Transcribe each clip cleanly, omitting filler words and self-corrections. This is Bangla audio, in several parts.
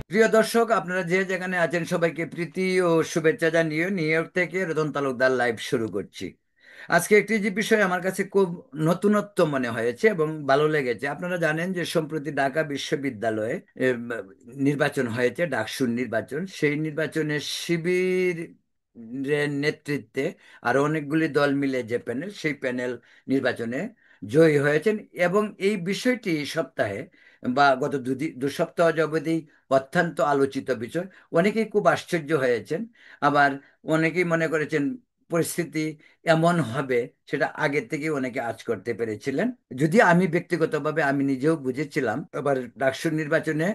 প্রিয় দর্শক, আপনারা যে যেখানে আছেন সবাইকে প্রীতি ও শুভেচ্ছা জানিয়ে নিউ ইয়র্ক থেকে রতন তালুকদার লাইভ শুরু করছি। আজকে একটি যে বিষয় আমার কাছে খুব নতুনত্ব মনে হয়েছে এবং ভালো লেগেছে। আপনারা জানেন যে সম্প্রতি ঢাকা বিশ্ববিদ্যালয়ে নির্বাচন হয়েছে, ডাকসুর নির্বাচন। সেই নির্বাচনে শিবির নেতৃত্বে আরো অনেকগুলি দল মিলে যে প্যানেল, সেই প্যানেল নির্বাচনে জয়ী হয়েছেন। এবং এই বিষয়টি এই সপ্তাহে বা গত দু সপ্তাহ যাবতই অত্যন্ত আলোচিত বিষয়। অনেকেই খুব আশ্চর্য হয়েছেন, আবার অনেকেই মনে করেছেন পরিস্থিতি এমন হবে সেটা আগে থেকে অনেকে আঁচ করতে পেরেছিলেন। যদি আমি ব্যক্তিগতভাবে আমি নিজেও বুঝেছিলাম এবার ডাকসু নির্বাচনে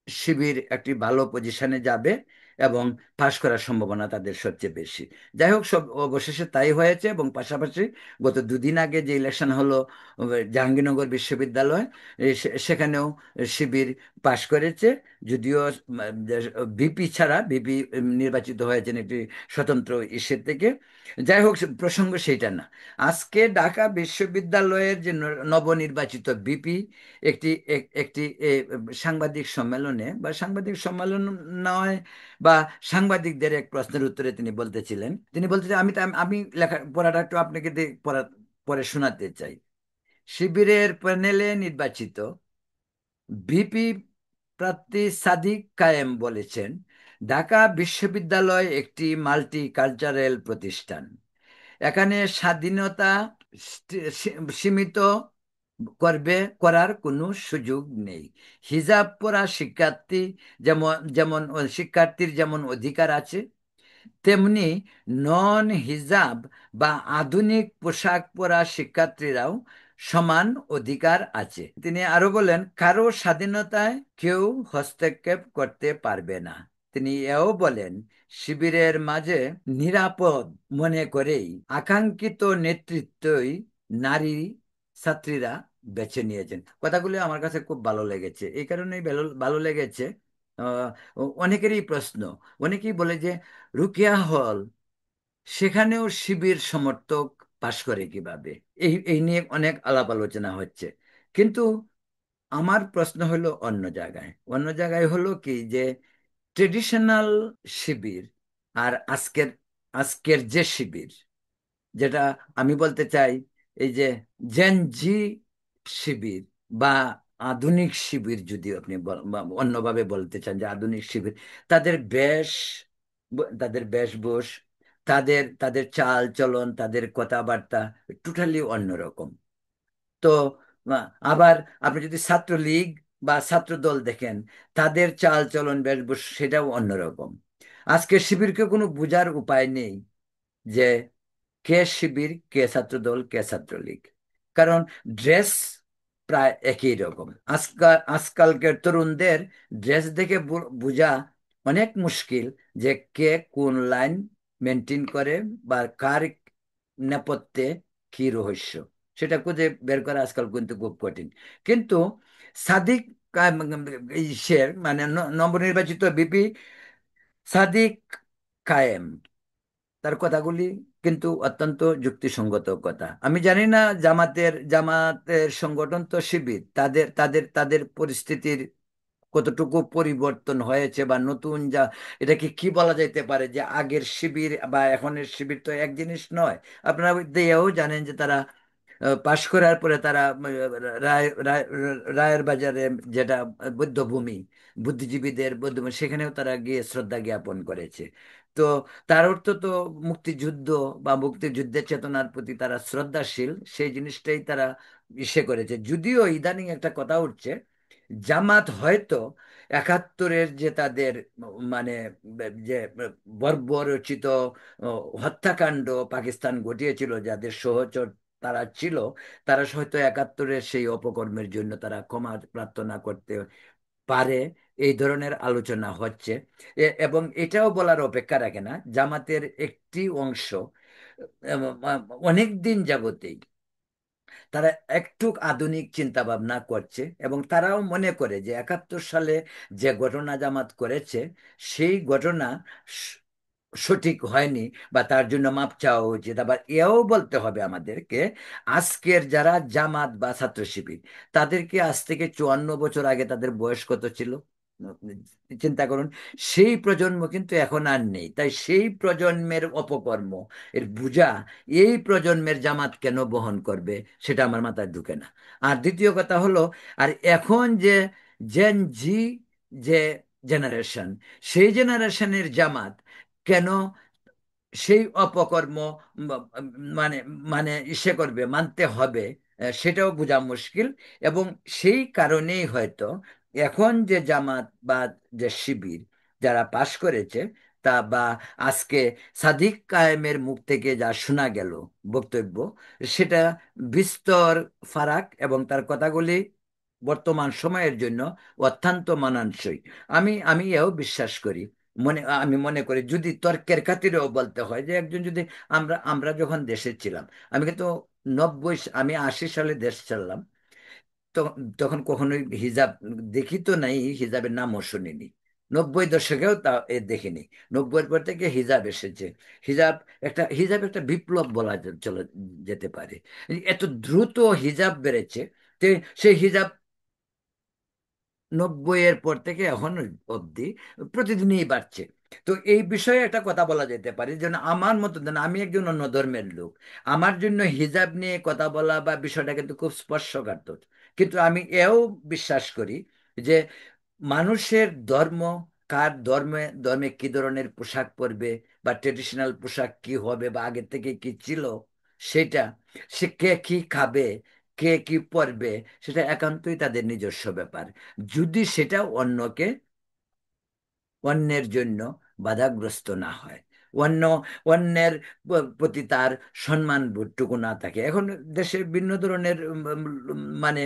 শিবির একটি ভালো পজিশনে যাবে এবং পাশ করার সম্ভাবনা তাদের সবচেয়ে বেশি। যাই হোক, সব অবশেষে তাই হয়েছে। এবং পাশাপাশি গত দুদিন আগে যে ইলেকশন হলো জাহাঙ্গীরনগর বিশ্ববিদ্যালয়, সেখানেও শিবির পাশ করেছে। যদিও ভিপি ছাড়া, ভিপি নির্বাচিত হয়েছেন একটি স্বতন্ত্র ইসের থেকে। যাই হোক, প্রসঙ্গ সেইটা না। আজকে ঢাকা বিশ্ববিদ্যালয়ের যে নবনির্বাচিত ভিপি একটি একটি সাংবাদিক সম্মেলনে বা সাংবাদিক সম্মেলন নয়, বা সাংবাদিকদের এক প্রশ্নের উত্তরে তিনি বলতেছিলেন, আমি লেখা পড়াটা একটু আপনাকে পরে শোনাতে চাই। শিবিরের প্যানেলে নির্বাচিত ভিপি প্রার্থী সাদিক কায়েম বলেছেন, ঢাকা বিশ্ববিদ্যালয় একটি মাল্টি কালচারাল প্রতিষ্ঠান। এখানে স্বাধীনতা সীমিত করবে করার কোনো সুযোগ নেই। হিজাব পরা শিক্ষার্থীর যেমন অধিকার আছে, তেমনি নন হিজাব বা আধুনিক পোশাক পরা শিক্ষার্থীরাও সমান অধিকার আছে। তিনি আরো বলেন, কারো স্বাধীনতায় কেউ হস্তক্ষেপ করতে পারবে না। তিনি এও বলেন, শিবিরের মাঝে নিরাপদ মনে করেই আকাঙ্ক্ষিত নেতৃত্বই নারী ছাত্রীরা বেছে নিয়েছেন। কথাগুলো আমার কাছে খুব ভালো লেগেছে। এই কারণেই ভালো ভালো লেগেছে। আহ, অনেকেরই প্রশ্ন, অনেকেই বলে যে রুকিয়া হল, সেখানেও শিবির সমর্থক পাশ করে কিভাবে? এই এই নিয়ে অনেক আলাপ আলোচনা হচ্ছে। কিন্তু আমার প্রশ্ন হলো অন্য জায়গায় হলো কি যে ট্রেডিশনাল শিবির আর আজকের আজকের যে শিবির, যেটা আমি বলতে চাই, এই যে জেন জি শিবির বা আধুনিক শিবির, যদি আপনি বা অন্যভাবে বলতে চান যে আধুনিক শিবির, তাদের বেশ, তাদের বেশভূষ, তাদের তাদের চাল চলন, তাদের কথাবার্তা টোটালি অন্যরকম। তো আবার আপনি যদি ছাত্রলীগ বা ছাত্র দল দেখেন, তাদের চাল চলন বেশভূষ সেটাও অন্যরকম। আজকে শিবিরকে কোনো বোঝার উপায় নেই যে কে শিবির, কে ছাত্রদল, কে ছাত্রলীগ। কারণ ড্রেস প্রায় একই রকম। আজকালকার তরুণদের ড্রেস দেখে বোঝা অনেক মুশকিল যে কে কোন লাইন মেনটেন করে বা কার নেপথ্যে কি রহস্য, সেটা খুঁজে বের করা আজকাল কিন্তু খুব কঠিন। কিন্তু সাদিক শের মানে নবনির্বাচিত ভিপি সাদিক কায়েম, তার কথাগুলি কিন্তু অত্যন্ত যুক্তিসঙ্গত কথা। আমি জানি না জামাতের সংগঠন তো শিবির, তাদের তাদের তাদের পরিস্থিতির কতটুকু পরিবর্তন হয়েছে বা নতুন যা, এটাকে কি বলা যাইতে পারে যে আগের শিবির বা এখনের শিবির তো এক জিনিস নয়। আপনারা দিয়েও জানেন যে তারা পাশ করার পরে তারা রায়ের বাজারে, যেটা বৌদ্ধভূমি, বুদ্ধিজীবীদের বৌদ্ধভূমি, সেখানেও তারা গিয়ে শ্রদ্ধা জ্ঞাপন করেছে। তো তার অর্থ তো মুক্তিযুদ্ধ বা মুক্তিযুদ্ধের চেতনার প্রতি তারা শ্রদ্ধাশীল, সেই জিনিসটাই তারা করেছে। যদিও ইদানিং একটা কথা উঠছে, জামাত হয়তো একাত্তরের যে তাদের মানে যে বর্বরচিত হত্যাকাণ্ড পাকিস্তান ঘটিয়েছিল, যাদের সহচর তারা ছিল, তারা হয়তো একাত্তরের সেই অপকর্মের জন্য তারা ক্ষমা প্রার্থনা করতে পারে। এই ধরনের আলোচনা হচ্ছে। এবং এটাও বলার অপেক্ষা রাখে না, জামাতের একটি অংশ অনেক দিন যাবতেই তারা একটু আধুনিক চিন্তা ভাবনা করছে এবং তারাও মনে করে যে 71 সালে যে ঘটনা জামাত করেছে, সেই ঘটনা স- সঠিক হয়নি বা তার জন্য মাপ চাওয়া উচিত। আবার এও বলতে হবে আমাদেরকে, আজকের যারা জামাত বা ছাত্র শিবির, তাদেরকে আজ থেকে 54 বছর আগে তাদের বয়স কত ছিল? চিন্তা করুন, সেই প্রজন্ম কিন্তু এখন আর নেই। তাই সেই প্রজন্মের অপকর্ম এর বোঝা এই প্রজন্মের জামাত কেন বহন করবে, সেটা আমার মাথায় ঢুকে না। আর দ্বিতীয় কথা হলো, আর এখন যে জেন জি, যে জেনারেশন, সেই জেনারেশনের জামাত কেন সেই অপকর্ম ম- মানে মানে ইসে করবে, মানতে হবে, সেটাও বোঝা মুশকিল। এবং সেই কারণেই হয়তো এখন যে জামাত বা যে শিবির যারা পাশ করেছে, তা বা আজকে সাদিক কায়েমের মুখ থেকে যা শোনা গেল বক্তব্য, সেটা বিস্তর ফারাক, এবং তার কথাগুলি বর্তমান সময়ের জন্য অত্যন্ত মানানসই। আমি এও বিশ্বাস করি, আমি মনে করি, যদি তর্কের খাতিরেও বলতে হয়, যে একজন যদি, আমরা আমরা যখন দেশে ছিলাম, আমি কিন্তু আমি 80 সালে দেশ ছাড়লাম, তখন কখনোই হিজাব দেখি তো নাই, হিজাবের নামও শুনিনি। 90 দশকেও তা দেখিনি। 90-এর পর থেকে হিজাব এসেছে। হিজাব একটা বিপ্লব বলা চলে যেতে পারে। এত দ্রুত হিজাব বেড়েছে, তে সেই হিজাব 90-এর পর থেকে এখন অবধি প্রতিদিনই বাড়ছে। তো এই বিষয়ে একটা কথা বলা যেতে পারে, যেন আমার মতো যেন, আমি একজন অন্য ধর্মের লোক, আমার জন্য হিজাব নিয়ে কথা বলা বা বিষয়টা কিন্তু খুব স্পর্শকাতর। কিন্তু আমি এও বিশ্বাস করি যে মানুষের ধর্ম, কার ধর্মে ধর্মে কি ধরনের পোশাক পরবে, বা ট্রেডিশনাল পোশাক কি হবে, বা আগের থেকে কি ছিল, সেটা, সে কে কি খাবে, কে কি পরবে, সেটা একান্তই তাদের নিজস্ব ব্যাপার। যদি সেটা অন্যের জন্য বাধাগ্রস্ত না হয়, অন্য অন্যের প্রতি তার সম্মান বোধটুকু না থাকে। এখন দেশে ভিন্ন ধরনের মানে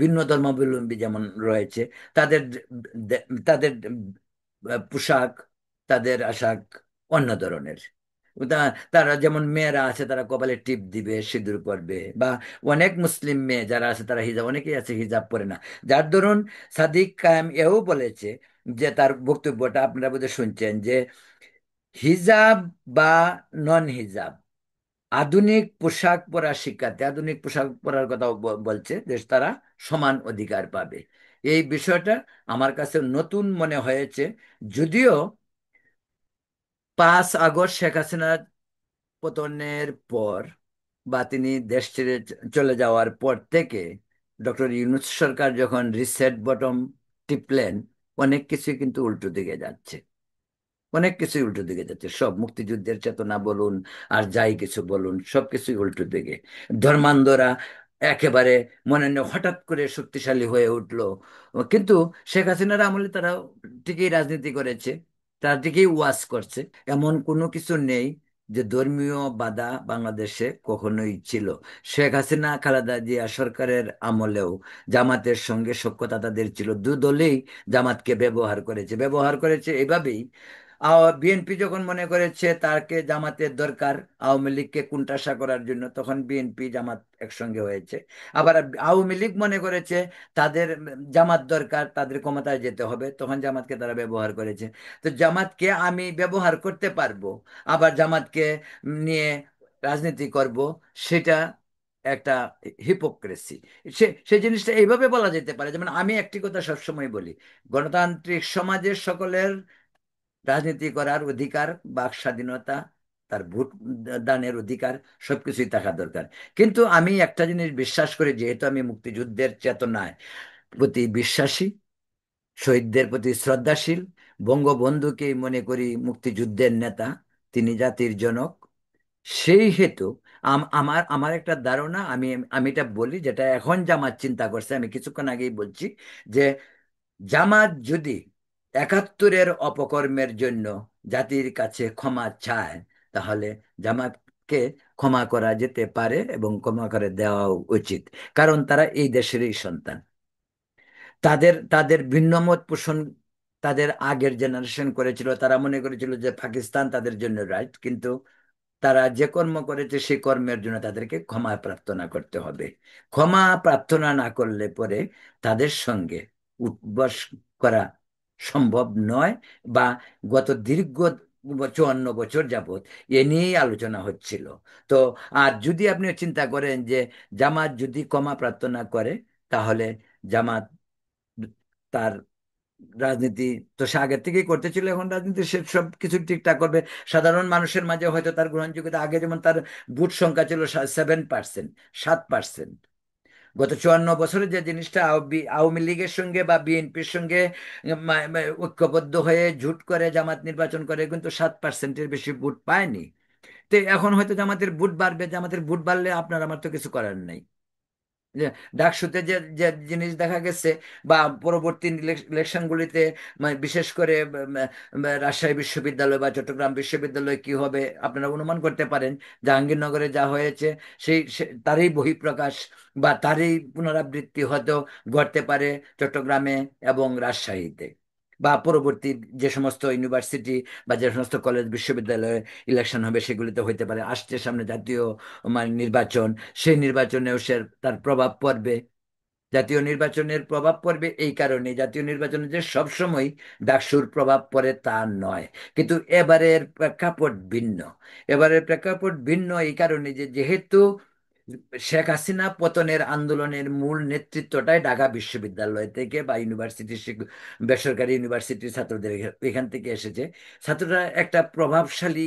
ভিন্ন ধর্মাবলম্বী যেমন রয়েছে, তাদের তাদের পোশাক, তাদের আশাক অন্য ধরনের। তারা যেমন মেয়েরা আছে, তারা কপালে টিপ দিবে, সিঁদুর পরবে, বা অনেক মুসলিম মেয়ে যারা আছে তারা হিজাব, অনেকেই আছে হিজাব পরে না। যার দরুন সাদিক কায়েম এও বলেছে, যে তার বক্তব্যটা আপনারা বোধহয় শুনছেন, যে হিজাব বা নন হিজাব, আধুনিক পোশাক পরার শিক্ষার্থী আধুনিক পোশাক পরার কথা বলছে, যে তারা সমান অধিকার পাবে। এই বিষয়টা আমার কাছে নতুন মনে হয়েছে। যদিও 5 আগস্ট শেখ হাসিনার পতনের পর, বা তিনি দেশ ছেড়ে চলে যাওয়ার পর থেকে, ডক্টর ইউনূস সরকার যখন রিসেট বটম টিপলেন, অনেক কিছুই কিন্তু উল্টো দিকে যাচ্ছে। অনেক কিছুই উল্টো দিকে যাচ্ছে, সব মুক্তিযুদ্ধের চেতনা বলুন, আর যাই কিছু বলুন, সবকিছুই উল্টো দিকে। ধর্মান্ধরা একেবারে মনে নেই হঠাৎ করে শক্তিশালী হয়ে উঠলো। কিন্তু শেখ হাসিনার আমলে তারা ঠিকই রাজনীতি করেছে, তারা ঠিকই ওয়াজ করছে। এমন কোনো কিছু নেই যে ধর্মীয় বাধা বাংলাদেশে কখনোই ছিল। শেখ হাসিনা খালেদা জিয়া সরকারের আমলেও জামাতের সঙ্গে সখ্যতা তাদের ছিল, দুদলেই জামাতকে ব্যবহার করেছে এভাবেই। বিএনপি যখন মনে করেছে তাকে জামাতের দরকার আওয়ামী লীগকে কোণঠাসা করার জন্য, তখন বিএনপি জামাত একসঙ্গে হয়েছে। আবার আওয়ামী লীগ মনে করেছে তাদের জামাত দরকার, তাদের ক্ষমতায় যেতে হবে, তখন জামাতকে তারা ব্যবহার করেছে। তো জামাতকে আমি ব্যবহার করতে পারবো, আবার জামাতকে নিয়ে রাজনীতি করব, সেটা একটা হিপোক্রেসি। সেই জিনিসটা এইভাবে বলা যেতে পারে। যেমন আমি একটি কথা সবসময় বলি, গণতান্ত্রিক সমাজের সকলের রাজনীতি করার অধিকার, বাক স্বাধীনতা, তার ভোট দানের অধিকার, সবকিছুই থাকা দরকার। কিন্তু আমি একটা জিনিস বিশ্বাস করি, যেহেতু আমি মুক্তিযুদ্ধের চেতনায় প্রতি বিশ্বাসী, শহীদদের প্রতি শ্রদ্ধাশীল, বঙ্গবন্ধুকেই মনে করি মুক্তিযুদ্ধের নেতা, তিনি জাতির জনক। সেই হেতু আমার আমার একটা ধারণা, আমি এটা বলি, যেটা এখন জামাত চিন্তা করছে, আমি কিছুক্ষণ আগেই বলছি, যে জামাত যদি 71-এর অপকর্মের জন্য জাতির কাছে ক্ষমা চায়, তাহলে জামাতকে ক্ষমা করা যেতে পারে, এবং ক্ষমা করে দেওয়া উচিত। কারণ তারা এই দেশেরই সন্তান। তাদের তাদের ভিন্ন মত পোষণ তাদের আগের জেনারেশন করেছিল, তারা মনে করেছিল যে পাকিস্তান তাদের জন্য রাইট। কিন্তু তারা যে কর্ম করেছে, সেই কর্মের জন্য তাদেরকে ক্ষমা প্রার্থনা করতে হবে। ক্ষমা প্রার্থনা না করলে পরে তাদের সঙ্গে উঠবস করা সম্ভব নয়। বা গত দীর্ঘ 54 বছর যাবত এ নিয়েই আলোচনা হচ্ছিল। তো আর যদি আপনি চিন্তা করেন যে জামাত যদি ক্ষমা প্রার্থনা করে, তাহলে জামাত তার রাজনীতি তো সে আগের থেকেই করতেছিল, এখন রাজনীতি সে সব কিছু ঠিকঠাক করবে। সাধারণ মানুষের মাঝে হয়তো তার গ্রহণযোগ্যতা, আগে যেমন তার ভোট সংখ্যা ছিল 7%, 7%। গত 54 বছরে যে জিনিসটা আওয়ামী লীগের সঙ্গে বা বিএনপির সঙ্গে ঐক্যবদ্ধ হয়ে জোট করে জামাত নির্বাচন করে, কিন্তু 7%-এর বেশি ভোট পায়নি। তো এখন হয়তো জামাতের ভোট বাড়বে, জামাতের ভোট বাড়লে আপনার আমার তো কিছু করার নেই। যে ডাকসুতে যে যে জিনিস দেখা গেছে, বা পরবর্তী ইলেকশনগুলিতে, মানে বিশেষ করে রাজশাহী বিশ্ববিদ্যালয় বা চট্টগ্রাম বিশ্ববিদ্যালয় কি হবে আপনারা অনুমান করতে পারেন। জাহাঙ্গীরনগরে যা হয়েছে তারই বহিঃপ্রকাশ বা তারই পুনরাবৃত্তি হয়তো ঘটতে পারে চট্টগ্রামে এবং রাজশাহীতে, বা পরবর্তী যে সমস্ত ইউনিভার্সিটি বা যে সমস্ত কলেজ বিশ্ববিদ্যালয়ে ইলেকশন হবে সেগুলিতে হইতে পারে। আসছে সামনে জাতীয় মানে নির্বাচন, সেই নির্বাচনেও সে তার প্রভাব পড়বে। জাতীয় নির্বাচনের প্রভাব পড়বে এই কারণে, জাতীয় নির্বাচনে যে সবসময় ডাকসুর প্রভাব পড়ে তা নয়, কিন্তু এবারের প্রেক্ষাপট ভিন্ন। এবারের প্রেক্ষাপট ভিন্ন এই কারণে যে যেহেতু শেখ হাসিনা পতনের আন্দোলনের মূল নেতৃত্বটাই ঢাকা বিশ্ববিদ্যালয় থেকে বা বেসরকারি ইউনিভার্সিটির ছাত্রদের এখান থেকে এসেছে। ছাত্ররা একটা প্রভাবশালী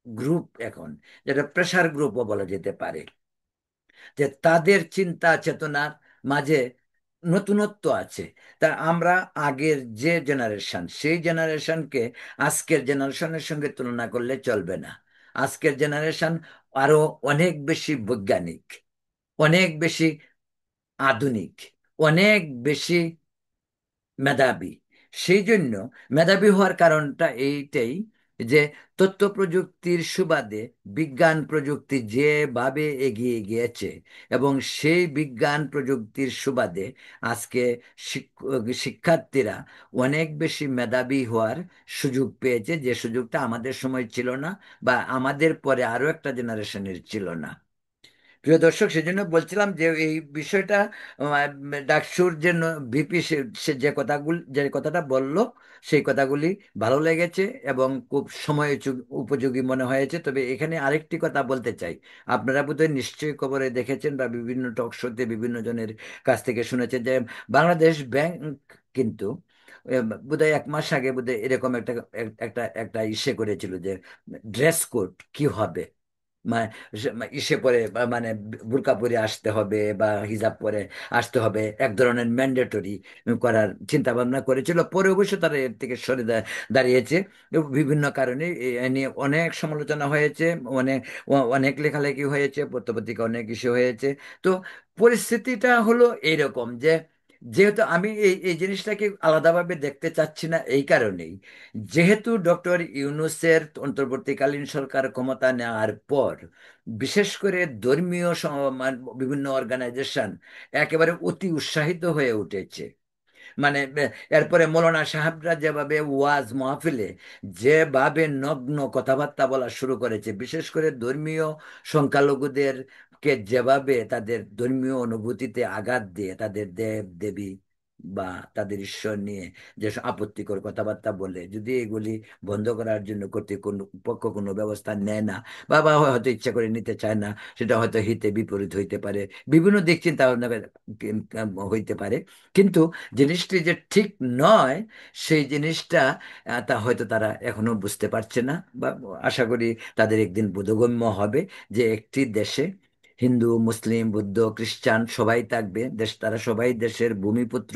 গ্রুপ এখন, যেটা প্রেসার গ্রুপও বলা যেতে পারে, যে তাদের চিন্তা চেতনার মাঝে নতুনত্ব আছে। তা আমরা আগের যে জেনারেশন, সেই জেনারেশনকে আজকের জেনারেশনের সঙ্গে তুলনা করলে চলবে না। আজকের জেনারেশন আরো অনেক বেশি বৈজ্ঞানিক, অনেক বেশি আধুনিক, অনেক বেশি মেধাবী। সেই জন্য মেধাবী হওয়ার কারণটা এইটাই যে তথ্য প্রযুক্তির সুবাদে বিজ্ঞান প্রযুক্তি যেভাবে এগিয়ে গিয়েছে, এবং সেই বিজ্ঞান প্রযুক্তির সুবাদে আজকে শিক্ষার্থীরা অনেক বেশি মেধাবী হওয়ার সুযোগ পেয়েছে, যে সুযোগটা আমাদের সময় ছিল না, বা আমাদের পরে আরো একটা জেনারেশনের ছিল না। প্রিয় দর্শক, সেজন্য বলছিলাম যে এই বিষয়টা ডাকসুর যে ভিপি, সে যে যে কথাটা বলল, সেই কথাগুলি ভালো লেগেছে এবং খুব সময় উপযোগী মনে হয়েছে। তবে এখানে আরেকটি কথা বলতে চাই। আপনারা বোধহয় নিশ্চয়ই খবরে দেখেছেন বা বিভিন্ন টক শোতে বিভিন্ন জনের কাছ থেকে শুনেছেন যে বাংলাদেশ ব্যাংক কিন্তু বোধহয় 1 মাস আগে বোধহয় এরকম একটা একটা একটা ইসে করেছিল যে ড্রেস কোড কি হবে, মা- ইসে পরে বা মানে বুরকা পরে আসতে হবে বা হিজাব পরে আসতে হবে, এক ধরনের ম্যান্ডেটরি করার চিন্তা ভাবনা করেছিল। পরে অবশ্য তারা এর থেকে সরে দাঁড়িয়েছে এবং বিভিন্ন কারণে এ নিয়ে অনেক সমালোচনা হয়েছে, অনেক অনেক লেখালেখি হয়েছে, পত্রপত্রিকা অনেক ইস্যু হয়েছে। তো পরিস্থিতিটা হলো এইরকম যে যেহেতু আমি এই এই জিনিসটাকে আলাদাভাবে দেখতে চাচ্ছি না এই কারণেই, যেহেতু ডক্টর ইউনূসের অন্তর্বর্তীকালীন সরকার ক্ষমতা নেওয়ার পর বিশেষ করে ধর্মীয় বিভিন্ন অর্গানাইজেশন একেবারে অতি উৎসাহিত হয়ে উঠেছে। মানে এরপরে মৌলানা সাহেবরা যেভাবে ওয়াজ মাহফিলে যেভাবে নগ্ন কথাবার্তা বলা শুরু করেছে, বিশেষ করে ধর্মীয় সংখ্যালঘুদের কে যেভাবে তাদের ধর্মীয় অনুভূতিতে আঘাত দিয়ে তাদের দেব দেবী বা তাদের ঈশ্বর নিয়ে যে আপত্তিকর কথাবার্তা বলে, যদি এগুলি বন্ধ করার জন্য কর্তৃপক্ষ কোনো ব্যবস্থা নেয় না, বা হয়তো ইচ্ছা করে নিতে চায় না, সেটা হয়তো হিতে বিপরীত হইতে পারে, বিভিন্ন দিক চিন্তা ভাবনা হইতে পারে। কিন্তু জিনিসটি যে ঠিক নয়, সেই জিনিসটা তা হয়তো তারা এখনো বুঝতে পারছে না, বা আশা করি তাদের একদিন বোধগম্য হবে যে একটি দেশে হিন্দু, মুসলিম, বৌদ্ধ, খ্রিস্টান সবাই থাকবে। তারা সবাই দেশের ভূমিপুত্র,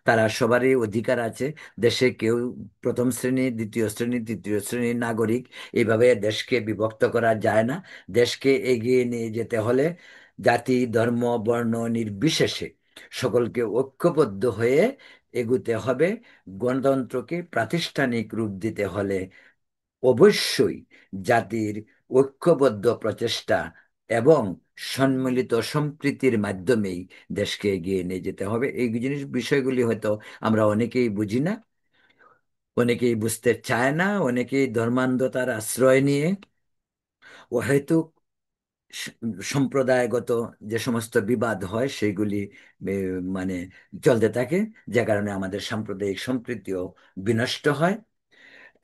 তারা সবারই অধিকার আছে। দেশে কেউ প্রথম শ্রেণী, দ্বিতীয় শ্রেণী, তৃতীয় শ্রেণীর নাগরিক, এইভাবে দেশকে বিভক্ত করা যায় না। দেশকে এগিয়ে নিয়ে যেতে হলে জাতি, ধর্ম, বর্ণ নির্বিশেষে সকলকে ঐক্যবদ্ধ হয়ে এগুতে হবে। গণতন্ত্রকে প্রাতিষ্ঠানিক রূপ দিতে হলে অবশ্যই জাতির ঐক্যবদ্ধ প্রচেষ্টা এবং সম্মিলিত সম্প্রীতির মাধ্যমেই দেশকে এগিয়ে নিয়ে যেতে হবে। এই জিনিস বিষয়গুলি হয়তো আমরা অনেকেই বুঝি না, অনেকেই বুঝতে চায় না, অনেকেই ধর্মান্ধতার আশ্রয় নিয়ে অহেতুক স- সম্প্রদায়গত যে সমস্ত বিবাদ হয় সেগুলি এ, মানে চলতে থাকে, যে কারণে আমাদের সাম্প্রদায়িক সম্প্রীতিও বিনষ্ট হয়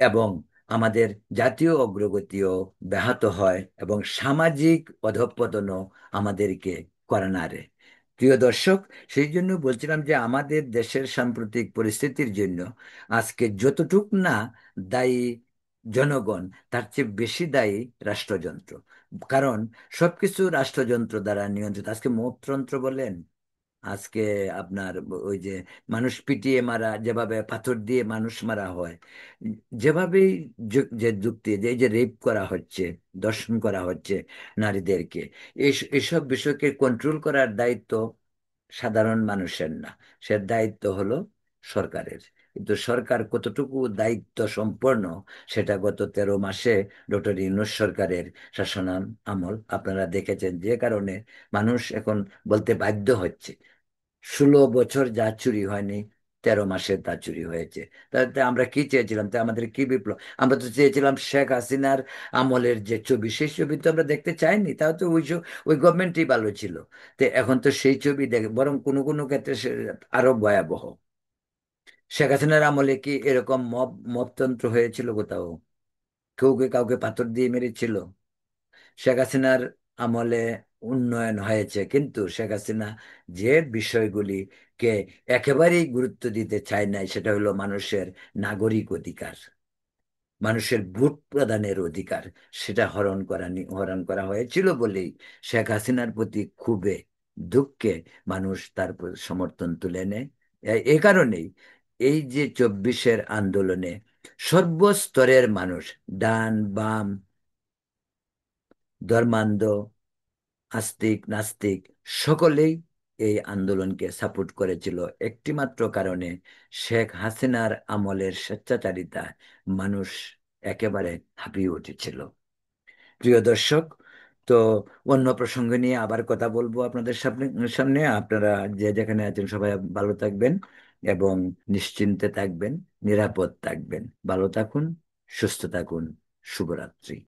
এবং আমাদের জাতীয় অগ্রগতিও ব্যাহত হয় এবং সামাজিক অধঃপতনও আমাদেরকে করে নাড়ে। প্রিয় দর্শক, সেই জন্য বলছিলাম যে আমাদের দেশের সাম্প্রতিক পরিস্থিতির জন্য আজকে যতটুক না দায়ী জনগণ, তার চেয়ে বেশি দায়ী রাষ্ট্রযন্ত্র। কারণ সবকিছু রাষ্ট্রযন্ত্র দ্বারা নিয়ন্ত্রিত। আজকে মপতন্ত্র বলেন, আজকে আপনার ওই যে মানুষ পিটিয়ে মারা, যেভাবে পাথর দিয়ে মানুষ মারা হয়, যেভাবেই যে যুক্তি যে এই যে রেপ করা হচ্ছে, ধর্ষণ করা হচ্ছে নারীদেরকে, এইসব বিষয়কে কন্ট্রোল করার দায়িত্ব সাধারণ মানুষের না, সে দায়িত্ব হলো সরকারের। কিন্তু সরকার কতটুকু দায়িত্ব সম্পন্ন, সেটা গত 13 মাসে ডক্টর ইউনূস সরকারের শাসন আমল আপনারা দেখেছেন, যে কারণে মানুষ এখন বলতে বাধ্য হচ্ছে 16 বছর যা চুরি হয়নি, 13 মাসে তা চুরি হয়েছে। তাতে আমরা কি চেয়েছিলাম? তা আমাদের কি বিপ্লব? আমরা তো চেয়েছিলাম শেখ হাসিনার আমলের যে ছবি, সেই ছবি তো আমরা দেখতে চাইনি। তাও তো ওই গভর্নমেন্টই ভালো ছিল। তো এখন তো সেই ছবি দেখে, বরং কোনো কোনো ক্ষেত্রে আরো ভয়াবহ। শেখ হাসিনার আমলে কি এরকম মবতন্ত্র হয়েছিল কোথাও? কাউকে কাউকে পাথর দিয়ে মেরেছিল? শেখ হাসিনার আমলে উন্নয়ন হয়েছে, কিন্তু শেখ হাসিনা যে বিষয়গুলিকে একেবারেই গুরুত্ব দিতে চায় নাই, সেটা হলো মানুষের নাগরিক অধিকার, মানুষের ভোট প্রদানের অধিকার। সেটা হরণ করা হয়েছিল বলেই শেখ হাসিনার প্রতি ক্ষোভে, দুঃখে মানুষ তার প্রতি সমর্থন তুলে নেয়। এ কারণেই এই যে 24-এর আন্দোলনে সর্বস্তরের মানুষ, ডান বাম, ধর্মান্ধ, আস্তিক নাস্তিক, সকলেই এই আন্দোলনকে সাপোর্ট করেছিল একটিমাত্র কারণে: শেখ হাসিনার আমলের স্বেচ্ছাচারিতা। মানুষ একেবারে হাঁপিয়ে উঠেছিল। প্রিয় দর্শক, তো অন্য প্রসঙ্গ নিয়ে আবার কথা বলবো আপনাদের সামনে সামনে আপনারা যে যেখানে আছেন সবাই ভালো থাকবেন এবং নিশ্চিন্তে থাকবেন, নিরাপদ থাকবেন। ভালো থাকুন, সুস্থ থাকুন। শুভরাত্রি।